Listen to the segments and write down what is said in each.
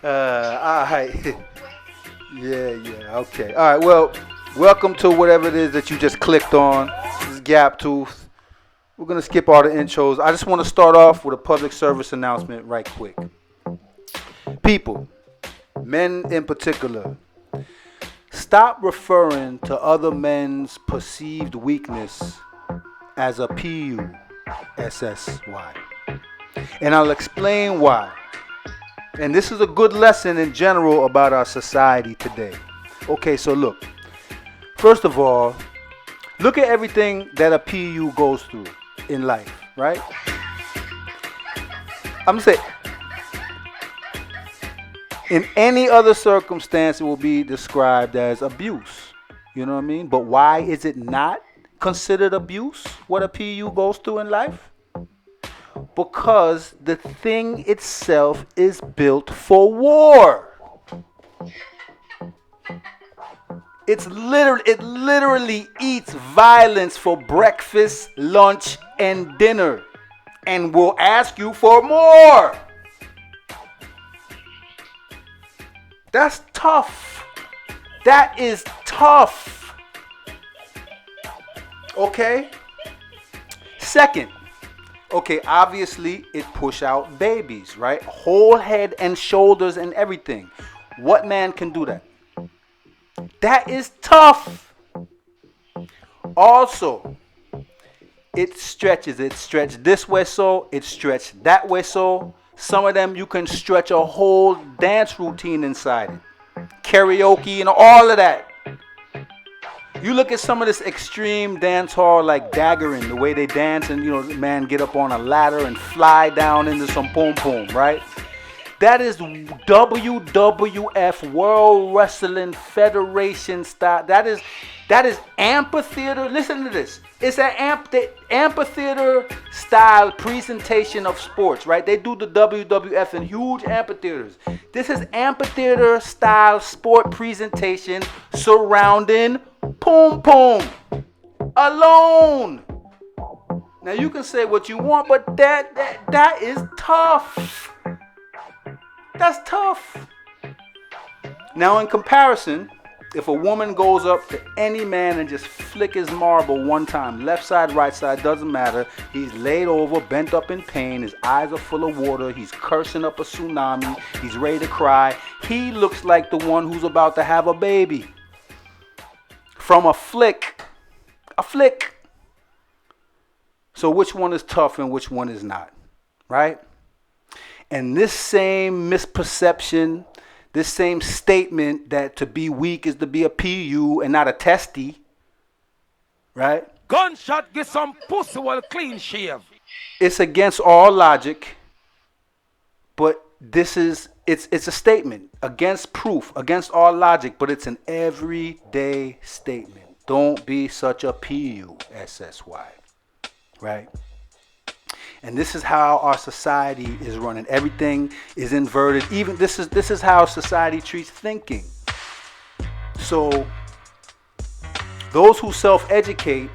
All right. Yeah. Okay. All right. Well, welcome to whatever it is that you just clicked on. This is Gap Tooth. We're gonna skip all the intros. I just want to start off with a public service announcement, right quick. People, men in particular, stop referring to other men's perceived weakness as a PUSSY. And I'll explain why. And this is a good lesson in general about our society today. Okay, so look. First of all, look at everything that a PU goes through in life, right? I'm gonna say, in any other circumstance, it will be described as abuse. You know what I mean? But why is it not considered abuse, what a PU goes through in life? Because the thing itself is built for war. It literally eats violence for breakfast, lunch, and dinner, and will ask you for more. That's tough. That is tough. Okay? Second, okay, obviously it push out babies, right? Whole head and shoulders and everything. What man can do that? That is tough. Also, it stretches. It stretched this way so, it stretched that way so. Some of them you can stretch a whole dance routine inside it. Karaoke and all of that. You look at some of this extreme dance hall like daggering, the way they dance and, man get up on a ladder and fly down into some pom pom, right? That is WWF, World Wrestling Federation style. That is amphitheater. Listen to this. It's an amphitheater style presentation of sports, right? They do the WWF in huge amphitheaters. This is amphitheater style sport presentation surrounding pom pom alone. Now you can say what you want, but that is tough. That's tough. Now in comparison, if a woman goes up to any man and just flick his marble one time, left side, right side, doesn't matter. He's laid over, bent up in pain. His eyes are full of water. He's cursing up a tsunami. He's ready to cry. He looks like the one who's about to have a baby. From a flick. A flick. So which one is tough and which one is not? Right? And this same misperception, this same statement that to be weak is to be a PU and not a testy, right? Gunshot get some pussy while clean shave. It's against all logic, but it's a statement against proof, against all logic, but it's an everyday statement. Don't be such a PUSSY, right? And this is how our society is running. Everything is inverted. Even this is how society treats thinking. So those who self-educate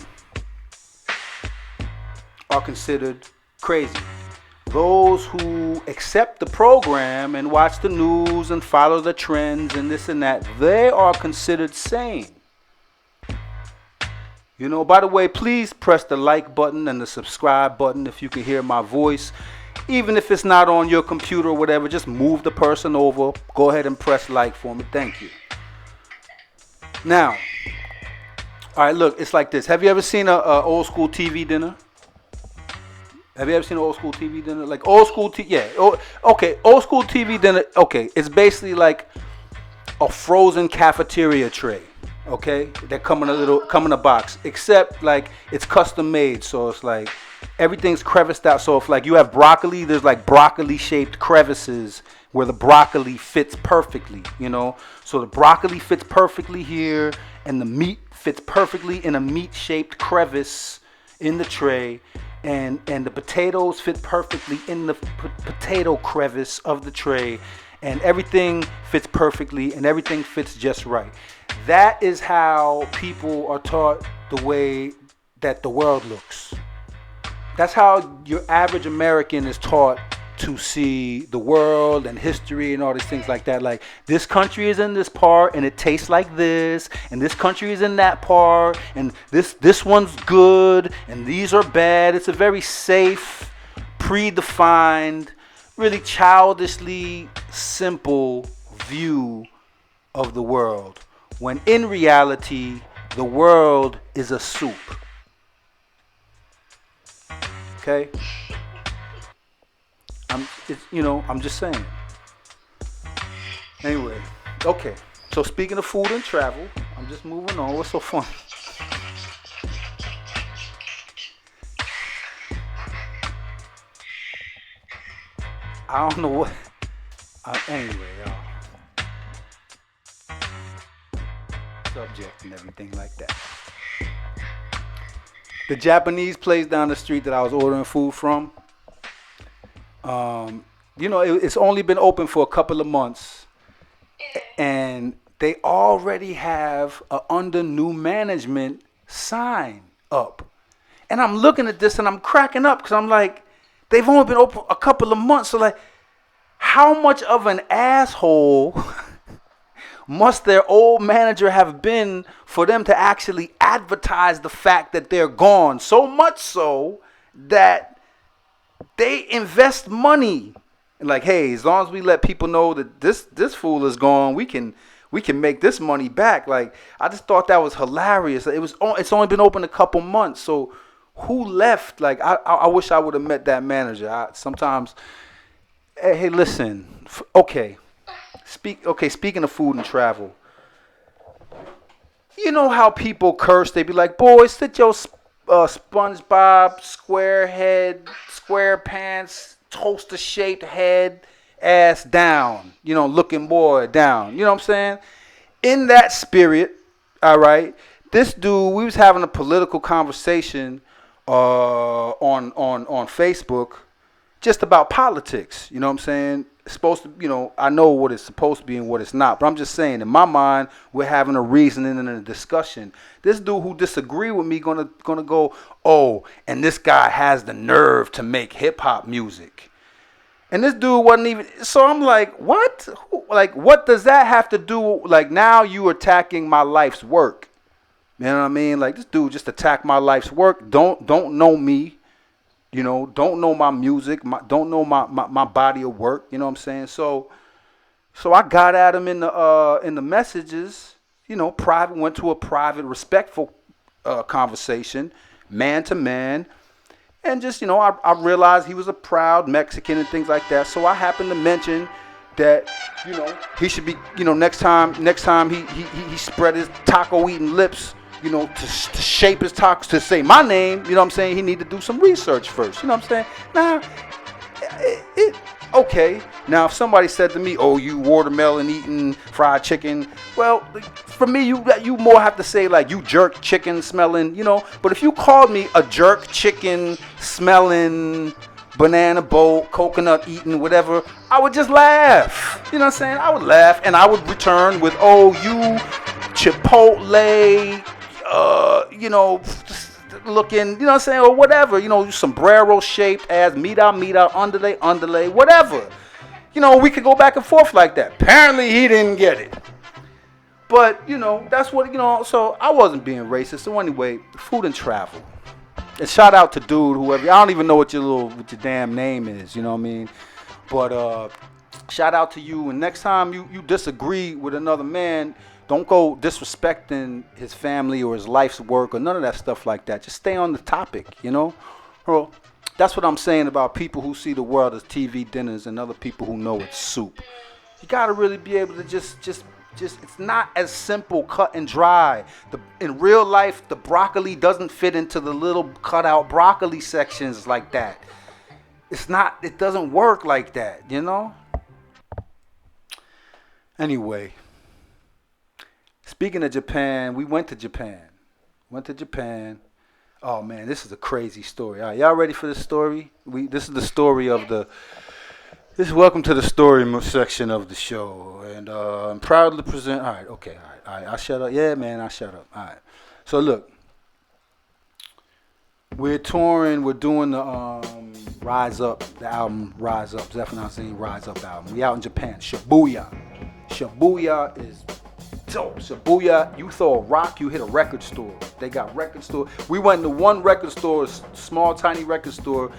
are considered crazy. Those who accept the program and watch the news and follow the trends and this and that, they are considered sane. By the way, please press the like button and the subscribe button if you can hear my voice. Even if it's not on your computer or whatever, just move the person over. Go ahead and press like for me. Thank you. Now, all right, look, it's like this. Have you ever seen a old school TV dinner? Have you ever seen an old school TV dinner? Like old school TV, yeah. Okay, old school TV dinner, okay. It's basically like a frozen cafeteria tray. Okay, they come in a box, except like it's custom made, so it's like everything's creviced out. So if like you have broccoli, there's like broccoli shaped crevices where the broccoli fits perfectly, So the broccoli fits perfectly here, and the meat fits perfectly in a meat shaped crevice in the tray, and the potatoes fit perfectly in the potato crevice of the tray, and everything fits perfectly, and everything fits just right. That is how people are taught the way that the world looks. That's how your average American is taught to see the world and history and all these things like that. Like, this country is in this part and it tastes like this, and this country is in that part, and this one's good and these are bad. It's a very safe, predefined, really childishly simple view of the world, when in reality the world is a soup. Okay? I'm just saying. Anyway, okay. So speaking of food and travel, I'm just moving on. What's so funny? I don't know what. Anyway, subject and everything like that. The Japanese place down the street that I was ordering food from, it's only been open for a couple of months, and they already have a under new management sign up. And I'm looking at this and I'm cracking up because I'm like, they've only been open a couple of months. So like, how much of an asshole must their old manager have been for them to actually advertise the fact that they're gone? So much so that they invest money. Like, hey, as long as we let people know that this fool is gone, we can make this money back. Like, I just thought that was hilarious. It's only been open a couple months. So who left? Like, I wish I would have met that manager. Sometimes, hey, listen. Okay. Speaking of food and travel, you know how people curse? They be like, boy, sit your SpongeBob, square head, square pants, toaster-shaped head, ass down. Looking boy down. You know what I'm saying? In that spirit, all right, this dude, we was having a political conversation on Facebook just about politics. You know what I'm saying? It's supposed to, I know what it's supposed to be and what it's not, but I'm just saying, in my mind, we're having a reasoning and a discussion. This dude who disagree with me gonna go, oh, and this guy has the nerve to make hip hop music. And this dude wasn't even, so I'm like, what? What does that have to do? Like, now you attacking my life's work. You know what I mean? Like, this dude just attacked my life's work. Don't know me. Don't know my music, don't know my body of work. You know what I'm saying? So I got at him in the messages. Private, went to a private, respectful conversation, man to man, and just I realized he was a proud Mexican and things like that. So I happened to mention that he should be next time he spread his taco eating lips. To shape his talks to say my name, you know what I'm saying? He need to do some research first, you know what I'm saying? Now, okay. Now, if somebody said to me, oh, you watermelon eating fried chicken, well, for me, you more have to say, like, you jerk chicken smelling, But if you called me a jerk chicken smelling, banana boat, coconut eating, whatever, I would just laugh. You know what I'm saying? I would laugh, and I would return with, oh, you Chipotle, looking, you know what I'm saying, or whatever, sombrero shaped ass, mira, underlay, whatever. We could go back and forth like that. Apparently he didn't get it. But, that's what, so I wasn't being racist. So anyway, food and travel. And shout out to dude, whoever, I don't even know what your damn name is, you know what I mean? But shout out to you, and next time you disagree with another man, don't go disrespecting his family or his life's work or none of that stuff like that. Just stay on the topic, Well, that's what I'm saying about people who see the world as TV dinners and other people who know it's soup. You got to really be able to just it's not as simple, cut and dry. In real life, the broccoli doesn't fit into the little cutout broccoli sections like that. It doesn't work like that, Anyway. Speaking of Japan, we went to Japan. Oh man, this is a crazy story. All right, y'all ready for this story? This is the story of welcome to the story section of the show, and I'm proud to present. All right, I shut up. Yeah, man, I shut up. All right. So look, We're touring. We're doing the Rise Up, the album Rise Up. Zephaniah Rise Up album. We out in Japan. Shibuya. Shibuya is dope. Shibuya, you throw a rock, you hit a record store. They got record store. We went to one record store, small tiny record store.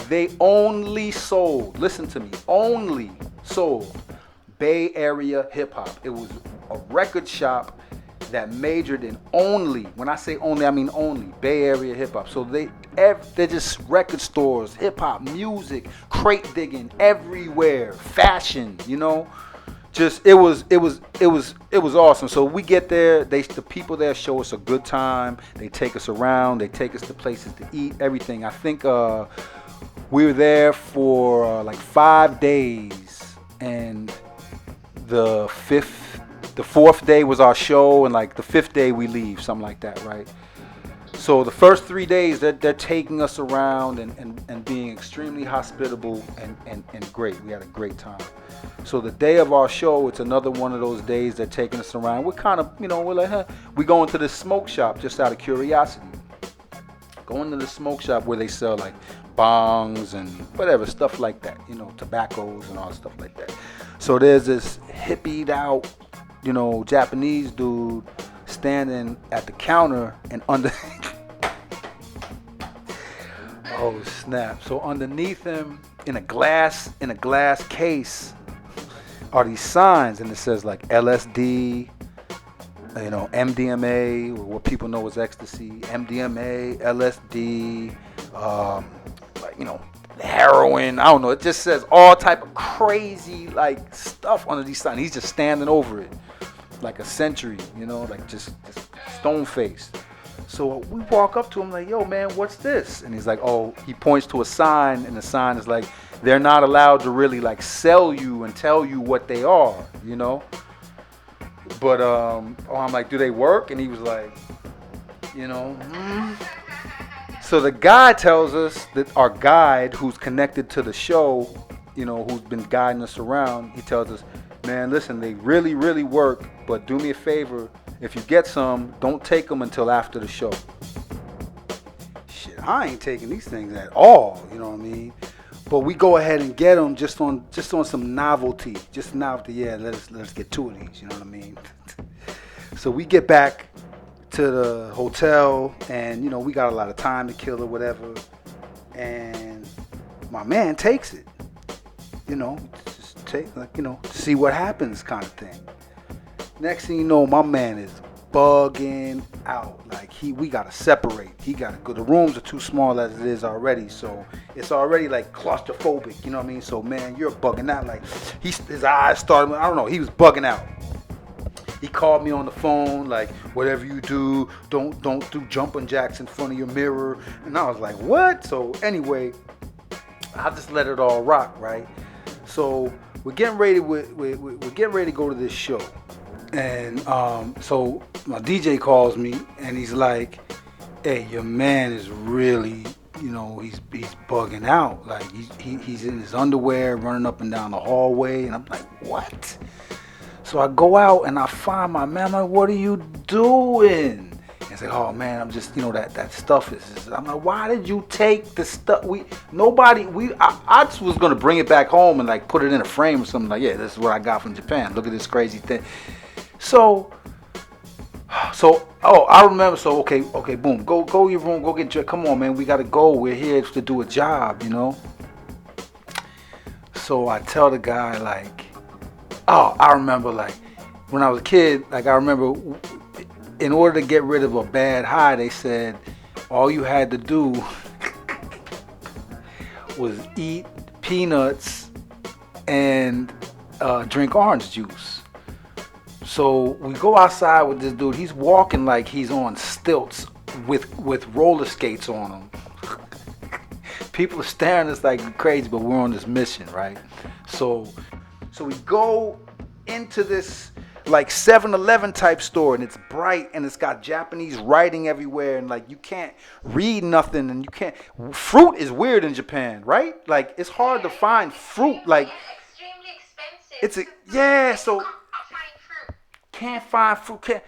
They only sold, listen to me, only sold Bay Area hip hop. It was a record shop that majored in only, when I say only, I mean only Bay Area hip hop. So they're just record stores, hip hop, music, crate digging everywhere, fashion, you know. Just it was awesome. So we get there, the people there show us a good time. They take us around, they take us to places to eat, everything. I think we were there for like 5 days, and the fourth day was our show, and like the fifth day we leave, something like that, right? So the first 3 days they're taking us around and being extremely hospitable and great. We had a great time. So the day of our show, it's another one of those days they're taking us around. We're kind of, we're like, huh. We go into the smoke shop just out of curiosity. Go into the smoke shop where they sell like bongs and whatever, stuff like that, tobaccos and all stuff like that. So there's this hippied out, Japanese dude standing at the counter and under... Oh snap. So underneath him in a glass case are these signs, and it says like LSD, MDMA, or what people know as ecstasy, MDMA, LSD, heroin. I don't know. It just says all type of crazy like stuff under these signs. He's just standing over it like a sentry, like just stone faced. So we walk up to him like, yo, man, what's this? And he's like, oh, he points to a sign, and the sign is like, they're not allowed to really like sell you and tell you what they are, But I'm like, do they work? And he was like, So the guy tells us that our guide, who's connected to the show, who's been guiding us around, he tells us, man, listen, they really, really work, but do me a favor. If you get some, don't take them until after the show. Shit, I ain't taking these things at all, you know what I mean? But we go ahead and get them just on some novelty. Just novelty, yeah, let's get two of these, you know what I mean? So we get back to the hotel, and, we got a lot of time to kill or whatever. And my man takes it, just take, see what happens kind of thing. Next thing you know, my man is bugging out. Like we gotta separate. He gotta go. The rooms are too small as it is already, so it's already like claustrophobic. You know what I mean? So man, you're bugging out. Like his eyes started. I don't know. He was bugging out. He called me on the phone like, whatever you do, don't do jumping jacks in front of your mirror. And I was like, what? So anyway, I just let it all rock, right? So we're getting ready. We're getting ready to go to this show. And so my DJ calls me, and he's like, hey, your man is really, he's bugging out. Like he's in his underwear running up and down the hallway. And I'm like, what? So I go out and I find my man. I'm like, what are you doing? And he's like, oh man, I'm just, that stuff is. I'm like, why did you take the stuff? I just was going to bring it back home and like put it in a frame or something. Like, yeah, this is what I got from Japan. Look at this crazy thing. So, I remember. So, okay, boom, go your room, go get dressed. Come on, man, we gotta go. We're here to do a job, So I tell the guy like, oh, I remember like when I was a kid. Like I remember, in order to get rid of a bad high, they said all you had to do was eat peanuts and drink orange juice. So we go outside with this dude. He's walking like he's on stilts with roller skates on him. People are staring at us like crazy, but we're on this mission, right? So we go into this like 7-Eleven type store, and it's bright, and it's got Japanese writing everywhere, and like you can't read nothing, and you can't. Fruit is weird in Japan, right? Like it's hard to find fruit. Like extremely expensive. So can't find fruit.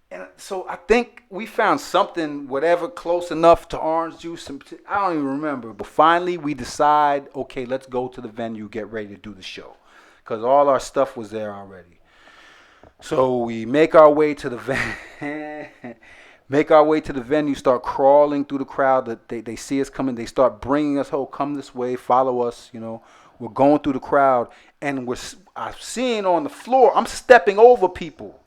And so I think we found something, whatever, close enough to orange juice. I don't even remember. But finally, we decide, okay, let's go to the venue, get ready to do the show. Because all our stuff was there already. So we make our way to the venue, start crawling through the crowd. They see us coming. They start bringing us, come this way, follow us, We're going through the crowd. And I'm seeing on the floor, I'm stepping over people.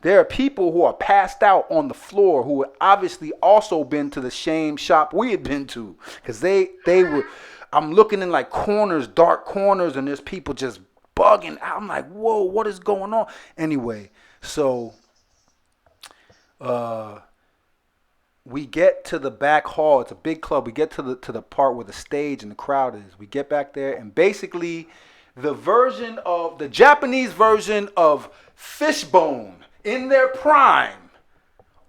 There are people who are passed out on the floor who had obviously also been to the same shop we had been to. Because they were, I'm looking in like corners, dark corners, and there's people just bugging out. I'm like, whoa, what is going on? Anyway, so we get to the back hall. It's a big club. We get to the part where the stage and the crowd is. We get back there, and basically the Japanese version of Fishbone in their prime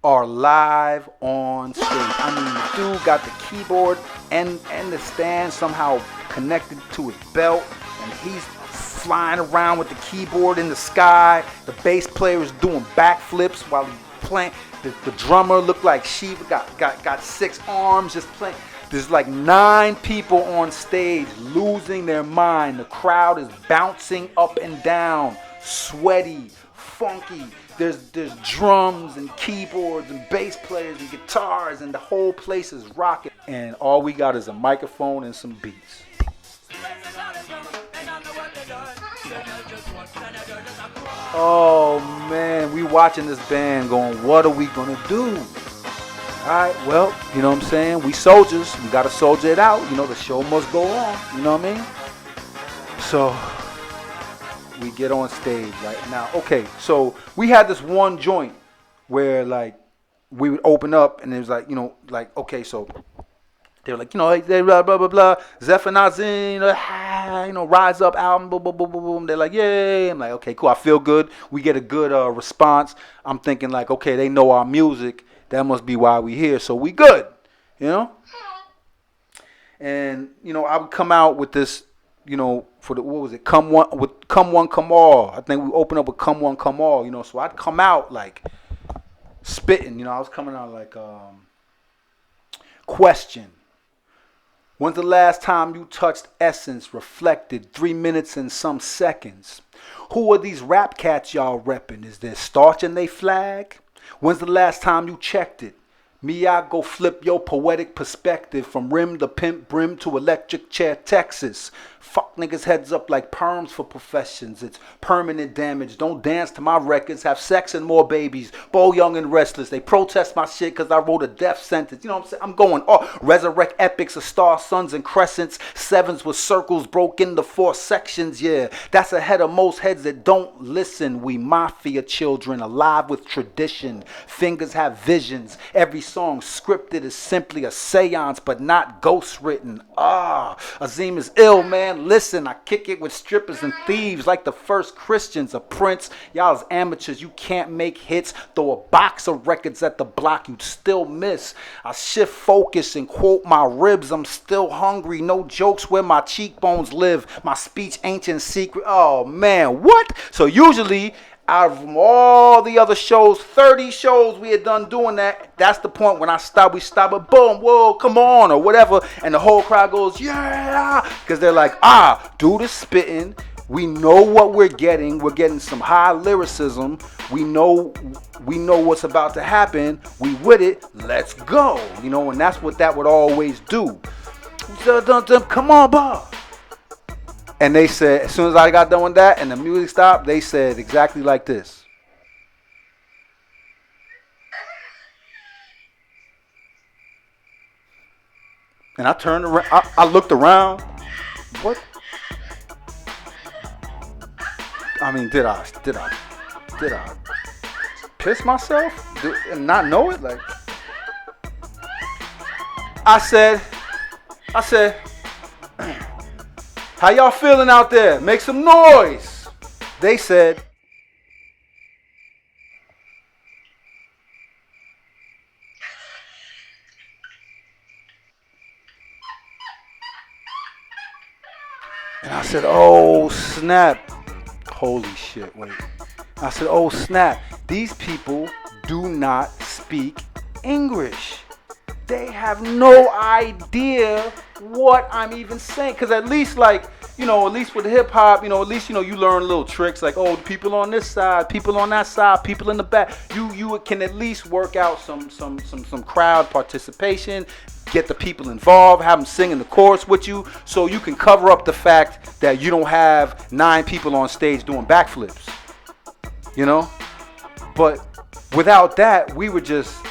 are live on stage. I mean, the dude got the keyboard and the stand somehow connected to his belt, and he's flying around with the keyboard in the sky. The bass player is doing backflips while he's playing. The drummer looked like Shiva, got 6 arms just playing. There's like 9 people on stage losing their mind. The crowd is bouncing up and down, sweaty, funky. There's drums and keyboards and bass players and guitars, and the whole place is rocking. And all we got is a microphone and some beats. Oh man, we watching this band going, what are we gonna do? Alright, well, you know what I'm saying? We soldiers, we gotta soldier it out. The show must go on, you know what I mean? So we get on stage right now. Okay, so we had this one joint where like we would open up and it was like, okay, so they were like, they blah blah blah blah, Zephaniah, Rise Up album, boom boom boom boom boom. They're like, yay! I'm like, okay, cool. I feel good. We get a good response. I'm thinking like, okay, they know our music. That must be why we here. So we good, And I would come out with this, for the what was it? Come one, come all. I think we opened up with Come One, Come All. So I'd come out like spitting. I was coming out like question. When's the last time you touched essence, reflected 3 minutes and some seconds? Who are these rap cats y'all repping? Is there starch in they flag? When's the last time you checked it? Me, I go flip your poetic perspective from rim to pimp brim to electric chair Texas. Fuck niggas heads up like perms for professions. It's permanent damage. Don't dance to my records. Have sex and more babies. Bow young and restless. They protest my shit because I wrote a death sentence. You know what I'm saying? I'm going, resurrect epics of star suns and crescents. 7s with circles broke into 4 sections. Yeah, that's ahead of most heads that don't listen. We mafia children alive with tradition. Fingers have visions. Every song scripted is simply a seance, but not ghost written. Azim is ill, man. Listen, I kick it with strippers and thieves like the first Christians. A prince, y'all is amateurs. You can't make hits. Throw a box of records at the block, you'd still miss. I shift focus and quote my ribs. I'm still hungry. No jokes where my cheekbones live. My speech ancient secret. Oh man, what? So usually, out of all the other shows, 30 shows we had done doing that, that's the point when we stop it, boom, whoa, come on, or whatever, and the whole crowd goes, yeah, because they're like, dude is spitting, we know what we're getting some high lyricism, we know what's about to happen, we with it, let's go, and that's what that would always do. Come on, Bob. And they said, as soon as I got done with that and the music stopped, they said exactly like this. And I turned around, I looked around. What? I mean, did I piss myself and not know it? Like, I said, how y'all feeling out there? Make some noise. They said, and I said, oh snap. Holy shit, wait. I said, oh snap. These people do not speak English. They have no idea what I'm even saying. Because at least at least with hip hop, at least, you learn little tricks like, oh, people on this side, people on that side, people in the back. You can at least work out some crowd participation, get the people involved, have them singing the chorus with you, so you can cover up the fact that you don't have 9 people on stage doing backflips. But without that, we were just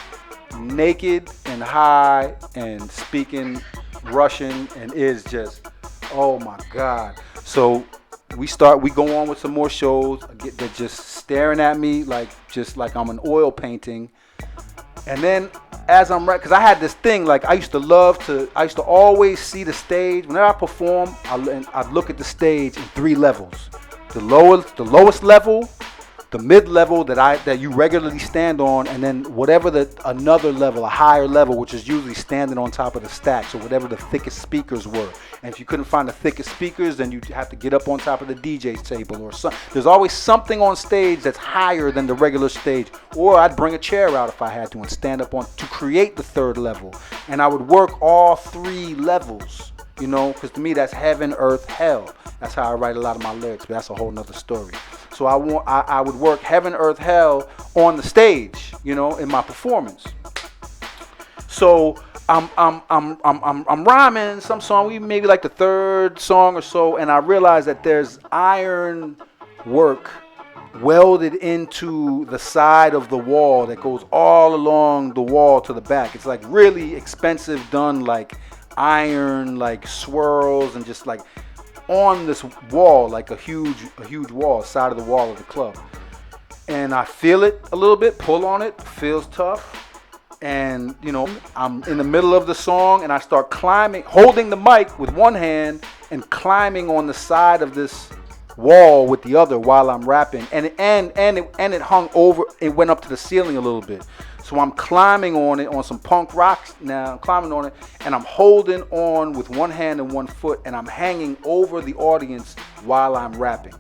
naked and high and speaking Russian, and is just, oh my God. So we go on with some more shows. They're just staring at me like I'm an oil painting. And then as I'm because I had this thing, like I used to always see the stage whenever I perform. I'd look at the stage in 3 levels: the lowest level, the mid-level that you regularly stand on, and then whatever another level, a higher level, which is usually standing on top of the stacks or whatever the thickest speakers were. And if you couldn't find the thickest speakers, then you'd have to get up on top of the DJ's table or something. There's always something on stage that's higher than the regular stage. Or I'd bring a chair out if I had to and stand up on to create the 3rd level. And I would work all 3 levels, because to me that's heaven, earth, hell. That's how I write a lot of my lyrics, but that's a whole nother story. So I would work heaven, earth, hell on the stage, in my performance. So I'm rhyming some song, maybe like the 3rd song or so, and I realize that there's iron work welded into the side of the wall that goes all along the wall to the back. It's like really expensive, done like iron, like swirls, and just like on this wall, like a huge wall, side of the wall of the club. And I feel it a little bit, pull on it, feels tough. And, I'm in the middle of the song and I start climbing, holding the mic with one hand and climbing on the side of this wall with the other while I'm rapping. And it hung over, it went up to the ceiling a little bit. So I'm climbing on it on some punk rocks now. I'm climbing on it and I'm holding on with one hand and one foot, and I'm hanging over the audience while I'm rapping.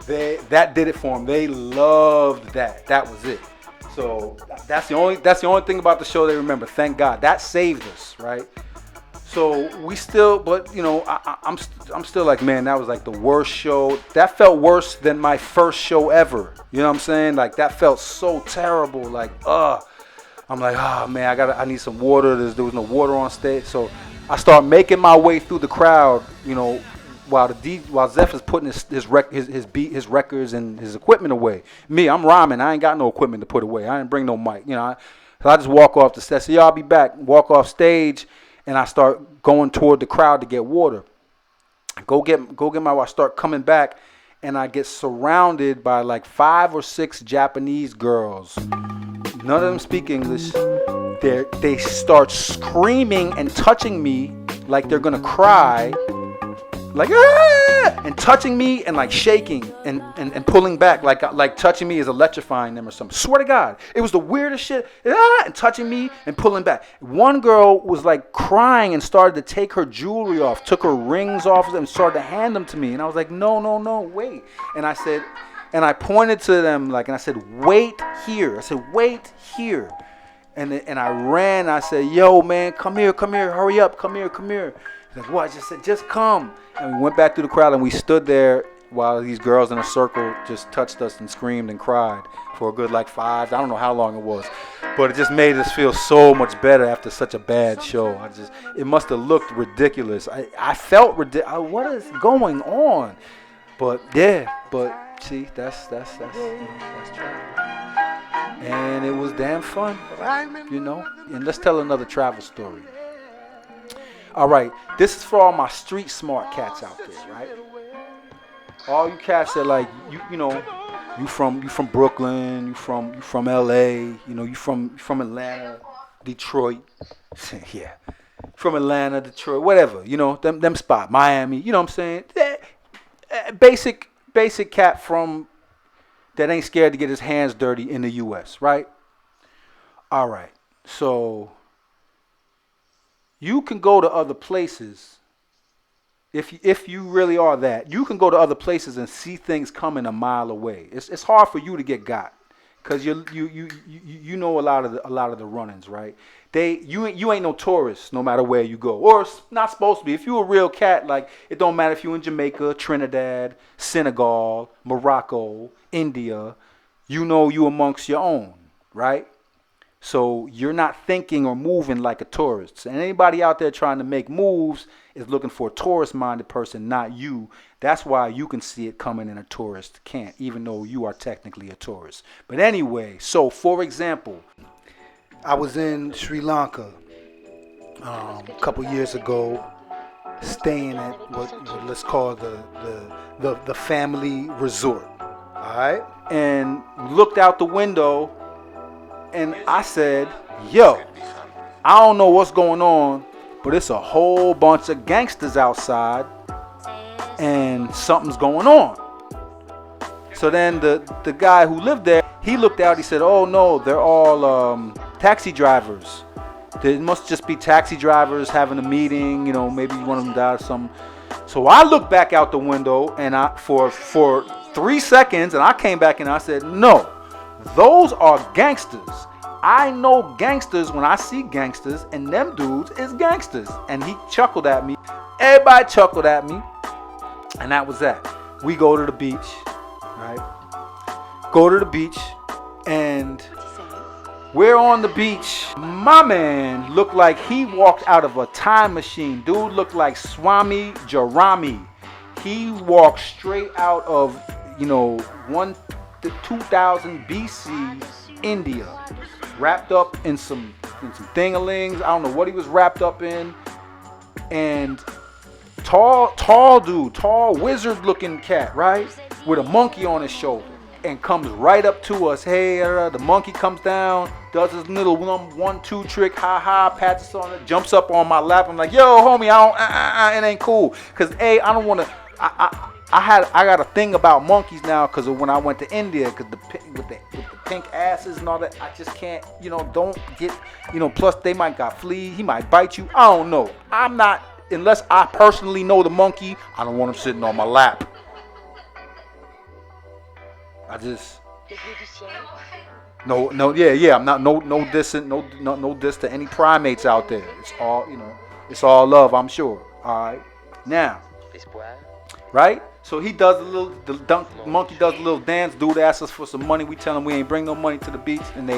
That did it for them. They loved that. That was it. So that's the only thing about the show they remember. Thank God. That saved us, right? So we still, but I'm still like, man, that was like the worst show. That felt worse than my first show ever. You know what I'm saying? Like that felt so terrible. Like, I'm like, oh man, I need some water. There was no water on stage. So I start making my way through the crowd, while Zeph is putting his records and his equipment away. Me, I'm rhyming. I ain't got no equipment to put away. I didn't bring no mic. So I just walk off the stage. So I'll be back. Walk off stage. And I start going toward the crowd to get water. Go get my water. I start coming back, and I get surrounded by like 5 or 6 Japanese girls. None of them speak English. They start screaming and touching me like they're gonna cry, like and touching me and like shaking and pulling back, like touching me is electrifying them or something. Swear to God, it was the weirdest shit. And touching me and pulling back. One girl was like crying and started to take her jewelry off, took her rings off and started to hand them to me. And I was like, no, wait. And I said, and I pointed to them and I said, wait here. I said, wait here. And I ran. I said, yo, man, come here, hurry up, come here. He's like, what? I just said, just come. And we went back through the crowd and we stood there while these girls in a circle just touched us and screamed and cried for a good 5, I don't know how long it was. But it just made us feel so much better after such a bad show. It must have looked ridiculous. I felt ridiculous. What is going on? But yeah, see, that's travel. And it was damn fun, And let's tell another travel story. All right, this is for all my street smart cats out there, right? All you cats that you from Brooklyn, you from LA, you from Atlanta, Detroit, yeah, from Atlanta, Detroit, whatever, them spot, Miami, you know what I'm saying? Basic cat from that ain't scared to get his hands dirty in the U.S., right? All right, so you can go to other places. If you really are that, you can go to other places and see things coming a mile away. It's hard for you to get got. Cause you know a lot of the run-ins, right? You ain't no tourist no matter where you go, or it's not supposed to be. If you a real cat, like it don't matter if you in Jamaica, Trinidad, Senegal, Morocco, India, you know you amongst your own, right? So you're not thinking or moving like a tourist. And anybody out there trying to make moves is looking for a tourist-minded person, not you. That's why you can see it coming and a tourist can't, even though you are technically a tourist. But anyway, so for example, I was in Sri Lanka a couple years ago, staying at what let's call the family resort. All right, and looked out the window. And I said, yo, I don't know what's going on, but it's a whole bunch of gangsters outside and something's going on. So then the guy who lived there, he looked out, he said, oh no, they're all taxi drivers. There must just be taxi drivers having a meeting, you know, maybe one of them died or something. So I looked back out the window and for 3 seconds, and I came back and I said, no. Those are gangsters. I know gangsters when I see gangsters, and them dudes is gangsters. And he chuckled at me. Everybody chuckled at me. And that was that. We go to the beach, right? Go to the beach, and we're on the beach. My man looked like he walked out of a time machine. Dude looked like Swami Jarami. He walked straight out of, 2000 BC India, wrapped up in some thingalings. I don't know what he was wrapped up in, and tall dude, tall wizard looking cat, right, with a monkey on his shoulder, and comes right up to us. Hey, the monkey comes down, does his little 1-2 trick, pats us on it, jumps up on my lap. I'm like, yo, homie, it ain't cool, cause I don't want to. I got a thing about monkeys now because of when I went to India, because with the pink asses and all that, I just can't, don't get, plus they might got fleas, he might bite you. I don't know. I'm not, unless I personally know the monkey, I don't want him sitting on my lap. I just, yeah, I'm not, no diss to any primates out there. It's all, it's all love, I'm sure. All right. Now, right? So he does monkey does a little dance. Dude asks us for some money. We tell him we ain't bring no money to the beach, and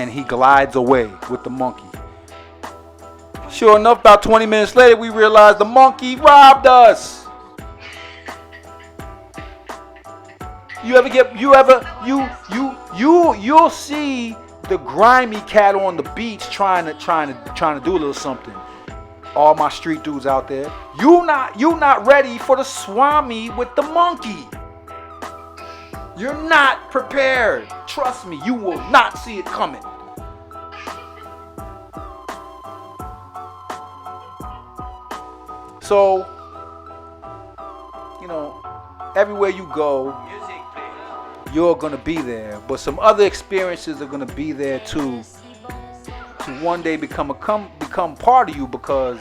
he glides away with the monkey. Sure enough, about 20 minutes later, we realize the monkey robbed us. You'll see the grimy cat on the beach trying to do a little something. All my street dudes out there, you not ready for the Swami with the monkey. You're not prepared. Trust me, you will not see it coming. So, everywhere you go, you're gonna be there, but some other experiences are gonna be there too. To one day become part of you, because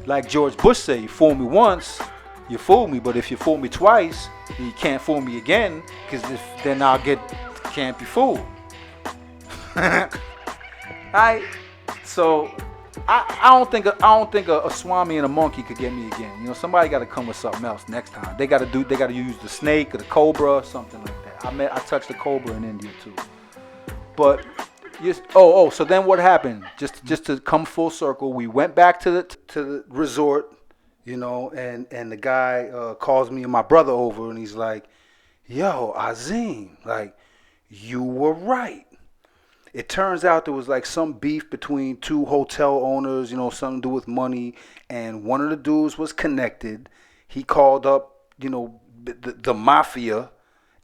like George Bush said, you fool me once, you fool me, but if you fool me twice, you can't fool me again, because then can't be fooled. Alright, so I don't think a Swami and a monkey could get me again. Somebody got to come with something else next time. They got to use the snake or the cobra or something like that. I touched the cobra in India too, but. So then what happened? Just to come full circle, we went back to the resort, and the guy calls me and my brother over, and he's like, yo, Azim, like, you were right. It turns out there was like some beef between two hotel owners, something to do with money, and one of the dudes was connected. He called up, the mafia,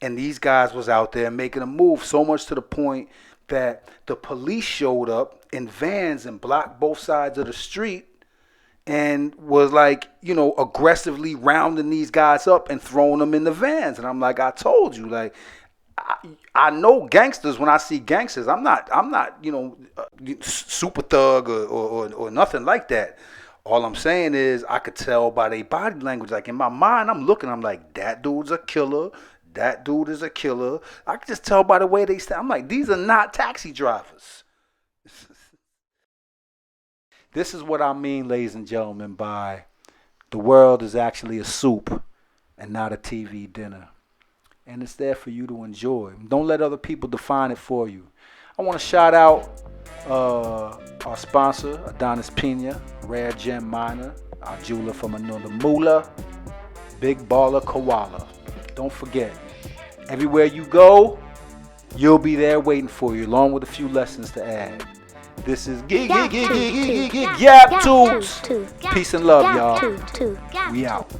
and these guys was out there making a move, so much to the point that the police showed up in vans and blocked both sides of the street and was like, aggressively rounding these guys up and throwing them in the vans. And I'm like, I told you, like, I know gangsters when I see gangsters. I'm not, super thug or nothing like that. All I'm saying is I could tell by their body language. Like in my mind, I'm like, that dude's a killer. that dude is a killer. I can just tell by the way they stand. I'm like, these are not taxi drivers. This is what I mean, ladies and gentlemen, by the world is actually a soup and not a TV dinner. And it's there for you to enjoy. Don't let other people define it for you. I want to shout out our sponsor, Adonis Pena, Rare Gem Miner, our jeweler from another moolah, Big Baller Koala. Don't forget, everywhere you go, you'll be there waiting for you, along with a few lessons to add. This is Gap Tubes. Peace and love, y'all. We out.